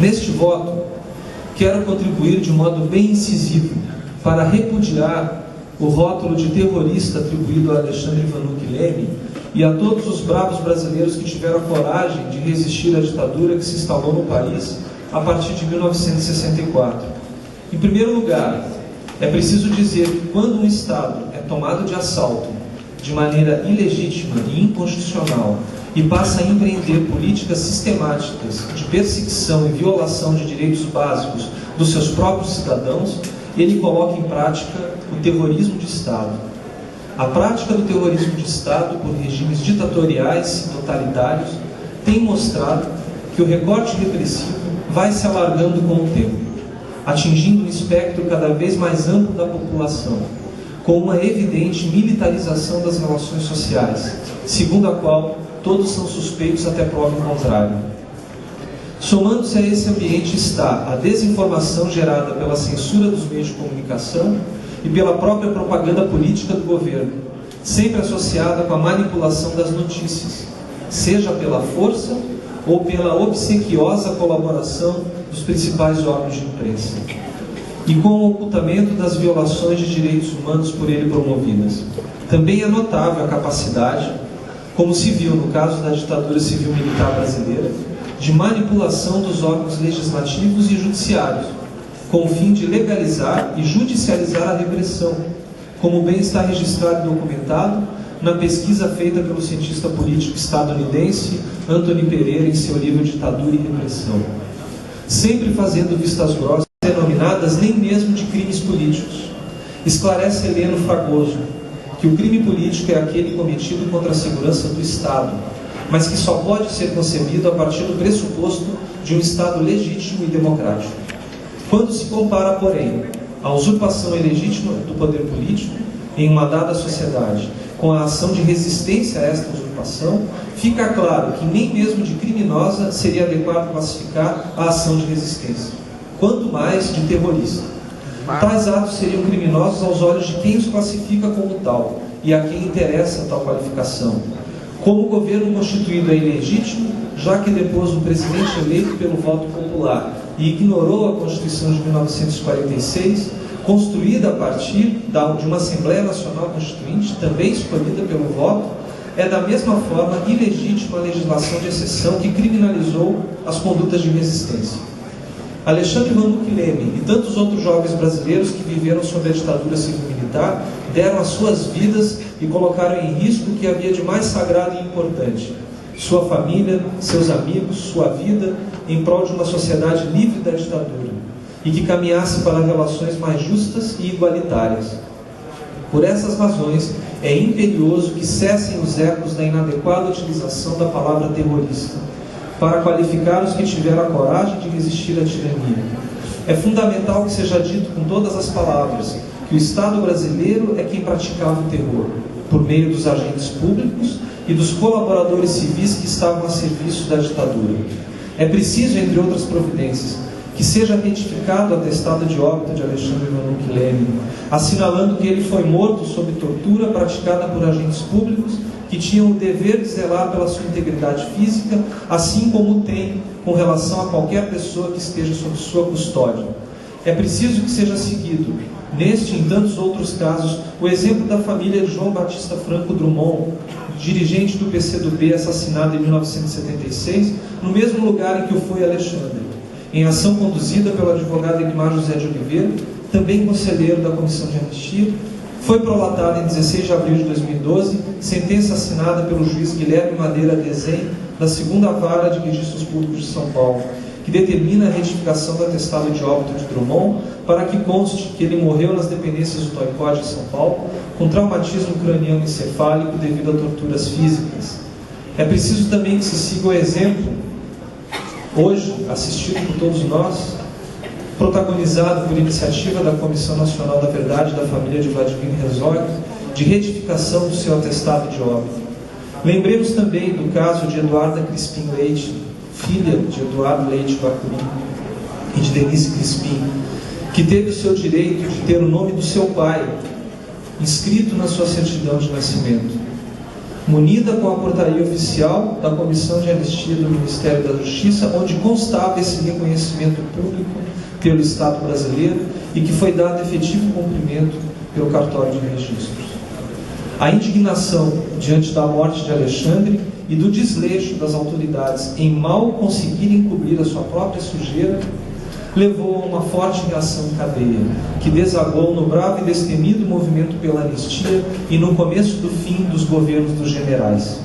Neste voto, quero contribuir de modo bem incisivo para repudiar o rótulo de terrorista atribuído a Alexandre Vanucchi Leme e a todos os bravos brasileiros que tiveram a coragem de resistir à ditadura que se instalou no país a partir de 1964. Em primeiro lugar, é preciso dizer que quando um Estado é tomado de assalto de maneira ilegítima e inconstitucional e passa a empreender políticas sistemáticas de perseguição e violação de direitos básicos dos seus próprios cidadãos, ele coloca em prática o terrorismo de Estado. A prática do terrorismo de Estado por regimes ditatoriais e totalitários tem mostrado que o recorte repressivo vai se alargando com o tempo, atingindo um espectro cada vez mais amplo da população, com uma evidente militarização das relações sociais, segundo a qual todos são suspeitos até prova em contrário. Somando-se a esse ambiente está a desinformação gerada pela censura dos meios de comunicação e pela própria propaganda política do governo, sempre associada com a manipulação das notícias, seja pela força ou pela obsequiosa colaboração dos principais órgãos de imprensa, e com o ocultamento das violações de direitos humanos por ele promovidas. Também é notável a capacidade, como se viu no caso da ditadura civil-militar brasileira, de manipulação dos órgãos legislativos e judiciários, com o fim de legalizar e judicializar a repressão, como bem está registrado e documentado na pesquisa feita pelo cientista político estadunidense Antony Pereira em seu livro Ditadura e Repressão. Sempre fazendo vistas grossas denominadas nem mesmo de crimes políticos. Esclarece Heleno Fragoso que o crime político é aquele cometido contra a segurança do Estado, mas que só pode ser concebido a partir do pressuposto de um Estado legítimo e democrático. Quando se compara, porém, a usurpação ilegítima do poder político em uma dada sociedade com a ação de resistência a esta usurpação, fica claro que nem mesmo de criminosa seria adequado classificar a ação de resistência, quanto mais de terrorista. Tais atos seriam criminosos aos olhos de quem os classifica como tal e a quem interessa tal qualificação. Como o governo constituído é ilegítimo, já que depôs o presidente eleito pelo voto popular e ignorou a Constituição de 1946, construída a partir de uma Assembleia Nacional Constituinte, também escolhida pelo voto, é da mesma forma ilegítima a legislação de exceção que criminalizou as condutas de resistência. Alexandre Vanucchi Leme e tantos outros jovens brasileiros que viveram sob a ditadura civil-militar deram as suas vidas e colocaram em risco o que havia de mais sagrado e importante: sua família, seus amigos, sua vida, em prol de uma sociedade livre da ditadura e que caminhasse para relações mais justas e igualitárias. Por essas razões, é imperioso que cessem os ecos da inadequada utilização da palavra terrorista, para qualificar os que tiveram a coragem de resistir à tirania. É fundamental que seja dito com todas as palavras que o Estado brasileiro é quem praticava o terror, por meio dos agentes públicos e dos colaboradores civis que estavam a serviço da ditadura. É preciso, entre outras providências, que seja retificado o atestado de óbito de Alexandre Vanucchi Leme, assinalando que ele foi morto sob tortura praticada por agentes públicos que tinham o dever de zelar pela sua integridade física, assim como tem com relação a qualquer pessoa que esteja sob sua custódia. É preciso que seja seguido, neste e em tantos outros casos, o exemplo da família de João Batista Franco Drummond, dirigente do PCdoB, assassinado em 1976, no mesmo lugar em que o foi Alexandre, em ação conduzida pelo advogado Egmar José de Oliveira, também conselheiro da Comissão de Anistia. Foi prolatada em 16 de abril de 2012, sentença assinada pelo juiz Guilherme Madeira Dezen, da 2ª Vara de Registros Públicos de São Paulo, que determina a retificação do atestado de óbito de Drummond para que conste que ele morreu nas dependências do Toicode de São Paulo, com traumatismo craniano encefálico devido a torturas físicas. É preciso também que se siga o exemplo, hoje assistido por todos nós, protagonizado por iniciativa da Comissão Nacional da Verdade da família de Vladimir Herzog, de retificação do seu atestado de óbito. Lembremos também do caso de Eduarda Crispim Leite, filha de Eduardo Leite Bacuri e de Denise Crispim, que teve o seu direito de ter o nome do seu pai inscrito na sua certidão de nascimento. munida com a portaria oficial da Comissão de Anistia do Ministério da Justiça, onde constava esse reconhecimento público pelo Estado brasileiro e que foi dado efetivo cumprimento pelo cartório de registros. A indignação diante da morte de Alexandre e do desleixo das autoridades em mal conseguirem cobrir a sua própria sujeira levou a uma forte reação em cadeia, que desagou no bravo e destemido movimento pela anistia e no começo do fim dos governos dos generais.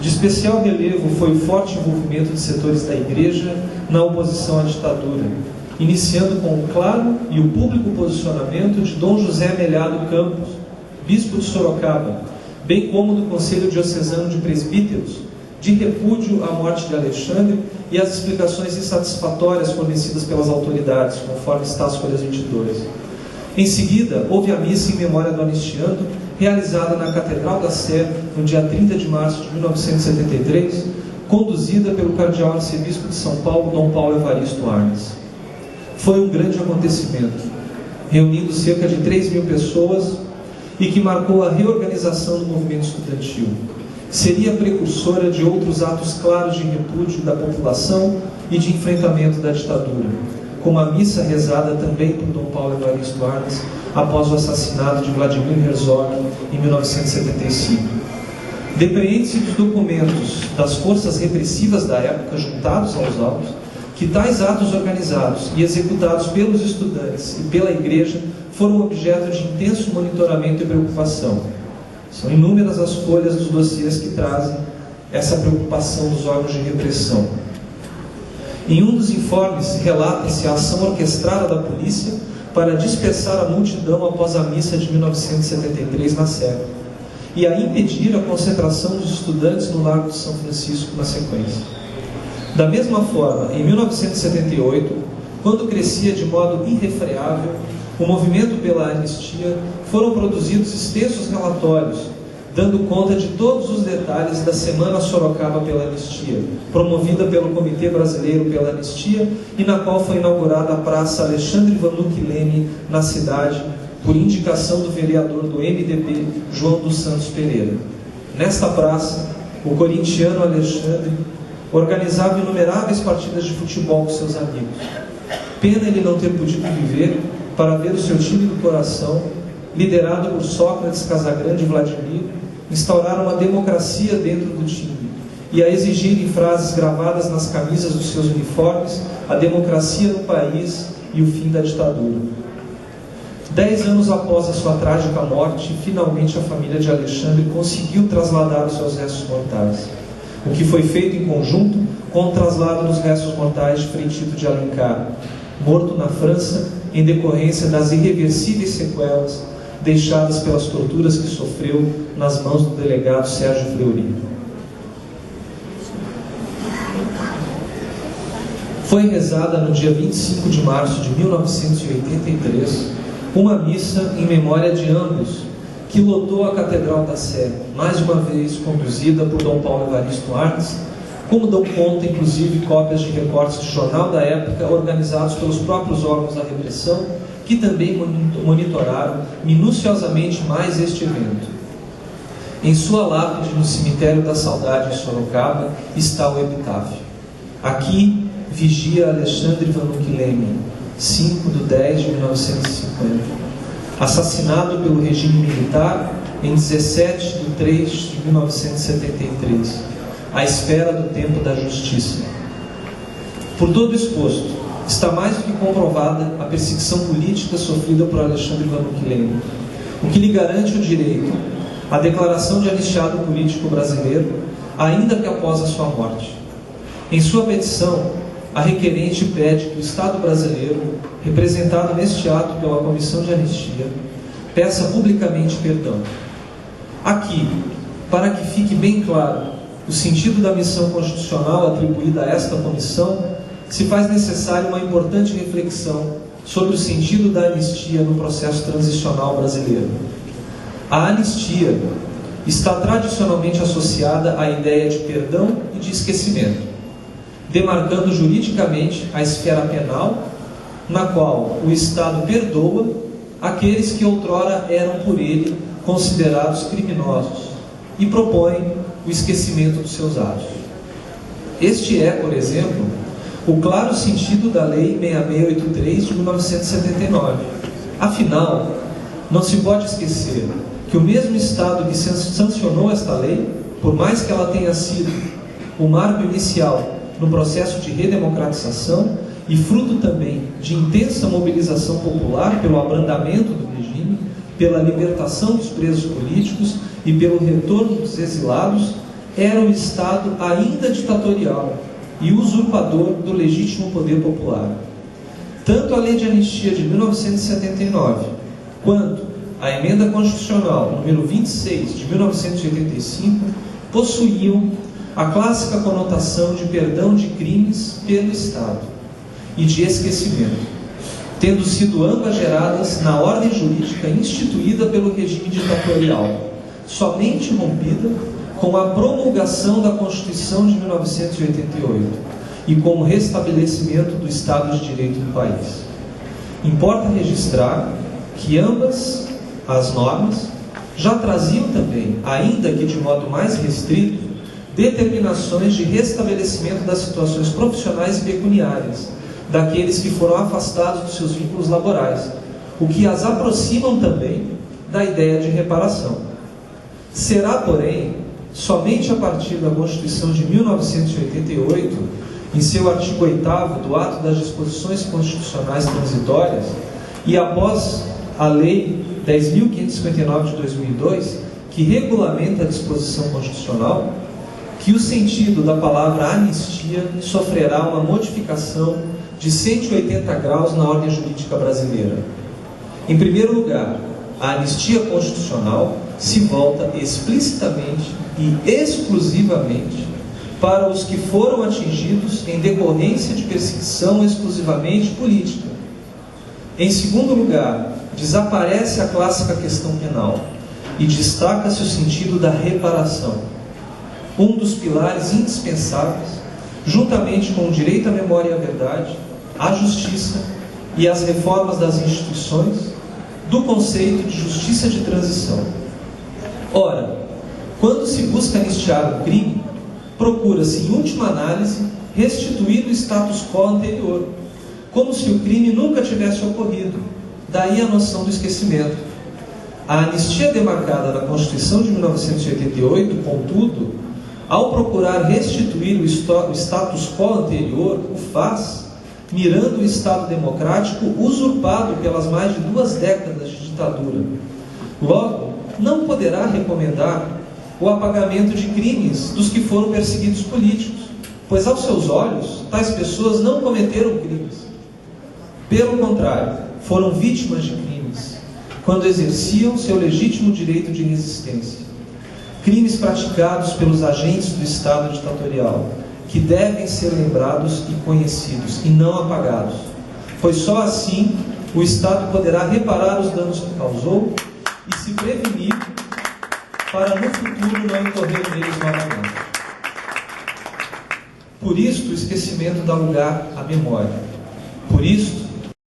De especial relevo foi o forte envolvimento de setores da Igreja na oposição à ditadura, iniciando com o claro e o público posicionamento de Dom José Melhado Campos, bispo de Sorocaba, bem como do Conselho Diocesano de Presbíteros, de repúdio à morte de Alexandre e as explicações insatisfatórias fornecidas pelas autoridades, conforme está as folhas 22. Em seguida, houve a missa em memória do anistiando, realizada na Catedral da Sé, no dia 30 de março de 1973, conduzida pelo cardeal arcebispo de São Paulo, Dom Paulo Evaristo Arnes. Foi um grande acontecimento, reunindo cerca de 3.000 pessoas e que marcou a reorganização do movimento estudantil. Seria precursora de outros atos claros de repúdio da população e de enfrentamento da ditadura, como a missa rezada também por Dom Paulo Evaristo Arnes após o assassinato de Vladimir Herzog em 1975. Depreende-se dos documentos das forças repressivas da época juntados aos autos que tais atos organizados e executados pelos estudantes e pela Igreja foram objeto de intenso monitoramento e preocupação. São inúmeras as folhas dos dossiês que trazem essa preocupação dos órgãos de repressão. Em um dos informes, relata-se a ação orquestrada da polícia para dispersar a multidão após a missa de 1973 na Sé, e a impedir a concentração dos estudantes no Largo de São Francisco na sequência. Da mesma forma, em 1978, quando crescia de modo irrefreável o movimento pela anistia, foram produzidos extensos relatórios, dando conta de todos os detalhes da Semana Sorocaba pela Anistia, promovida pelo Comitê Brasileiro pela Anistia e na qual foi inaugurada a Praça Alexandre Vanucchi Leme, na cidade, por indicação do vereador do MDB, João dos Santos Pereira. Nesta praça, o corintiano Alexandre organizava inumeráveis partidas de futebol com seus amigos. Pena ele não ter podido viver para ver o seu time do coração, liderado por Sócrates, Casagrande e Vladimir, instaurar uma democracia dentro do time e a exigir em frases gravadas nas camisas dos seus uniformes a democracia no país e o fim da ditadura. 10 anos após a sua trágica morte, finalmente a família de Alexandre conseguiu trasladar os seus restos mortais, o que foi feito em conjunto com o traslado dos restos mortais de Frei Tito de Alencar, morto na França em decorrência das irreversíveis sequelas deixadas pelas torturas que sofreu nas mãos do delegado Sérgio Fleury. Foi rezada no dia 25 de março de 1983 uma missa em memória de ambos, que lotou a Catedral da Sé, mais uma vez conduzida por Dom Paulo Evaristo Arnes, como dão conta, inclusive, cópias de recortes de jornal da época organizados pelos próprios órgãos da repressão, que também monitoraram minuciosamente mais este evento. Em sua lápide no Cemitério da Saudade, em Sorocaba, está o epitáfio. Aqui vigia Alexandre Vanucchi Leme, 5 de 10 de 1950, assassinado pelo regime militar em 17 de 3 de 1973, à espera do tempo da justiça. Por todo exposto, está mais do que comprovada a perseguição política sofrida por Alexandre Vanucchi Leme, o que lhe garante o direito à declaração de anistiado político brasileiro, ainda que após a sua morte. Em sua petição, a requerente pede que o Estado brasileiro, representado neste ato pela Comissão de Anistia, peça publicamente perdão. Aqui, para que fique bem claro o sentido da missão constitucional atribuída a esta comissão, se faz necessária uma importante reflexão sobre o sentido da anistia no processo transicional brasileiro. A anistia está tradicionalmente associada à ideia de perdão e de esquecimento, demarcando juridicamente a esfera penal, na qual o Estado perdoa aqueles que outrora eram por ele considerados criminosos, e propõem o esquecimento dos seus atos. Este é, por exemplo, o claro sentido da Lei 6683 de 1979. Afinal, não se pode esquecer que o mesmo Estado que sancionou esta lei, por mais que ela tenha sido o marco inicial no processo de redemocratização e fruto também de intensa mobilização popular pelo abrandamento do regime, pela libertação dos presos políticos e pelo retorno dos exilados, era um Estado ainda ditatorial e usurpador do legítimo poder popular. Tanto a Lei de Anistia de 1979, quanto a Emenda Constitucional número 26 de 1985, possuíam a clássica conotação de perdão de crimes pelo Estado e de esquecimento, tendo sido ambas geradas na ordem jurídica instituída pelo regime ditatorial, somente rompida com a promulgação da Constituição de 1988 e com o restabelecimento do Estado de Direito no país. Importa registrar que ambas as normas já traziam também, ainda que de modo mais restrito, determinações de restabelecimento das situações profissionais e pecuniárias daqueles que foram afastados dos seus vínculos laborais, o que as aproximam também da ideia de reparação. Será, porém, somente a partir da Constituição de 1988, em seu artigo 8º do Ato das Disposições Constitucionais Transitórias, e após a Lei 10.559 de 2002, que regulamenta a disposição constitucional, que o sentido da palavra anistia sofrerá uma modificação de 180 graus na ordem jurídica brasileira. Em primeiro lugar, a anistia constitucional se volta explicitamente e exclusivamente para os que foram atingidos em decorrência de perseguição exclusivamente política. Em segundo lugar, desaparece a clássica questão penal e destaca-se o sentido da reparação, um dos pilares indispensáveis, juntamente com o direito à memória e à verdade, à justiça e às reformas das instituições, do conceito de justiça de transição. Ora, quando se busca anistiar um crime, procura-se, em última análise, restituir o status quo anterior, como se o crime nunca tivesse ocorrido. Daí a noção do esquecimento. A anistia demarcada na Constituição de 1988, contudo, ao procurar restituir o status quo anterior, o faz, mirando o Estado democrático usurpado pelas mais de 2 décadas de ditadura. Logo, não poderá recomendar o apagamento de crimes dos que foram perseguidos políticos, pois aos seus olhos, tais pessoas não cometeram crimes. Pelo contrário, foram vítimas de crimes, quando exerciam seu legítimo direito de resistência. Crimes praticados pelos agentes do Estado ditatorial, que devem ser lembrados e conhecidos, e não apagados, pois só assim o Estado poderá reparar os danos que causou e se prevenir para no futuro não incorrer neles novamente. Por isto, o esquecimento dá lugar à memória. Por isto,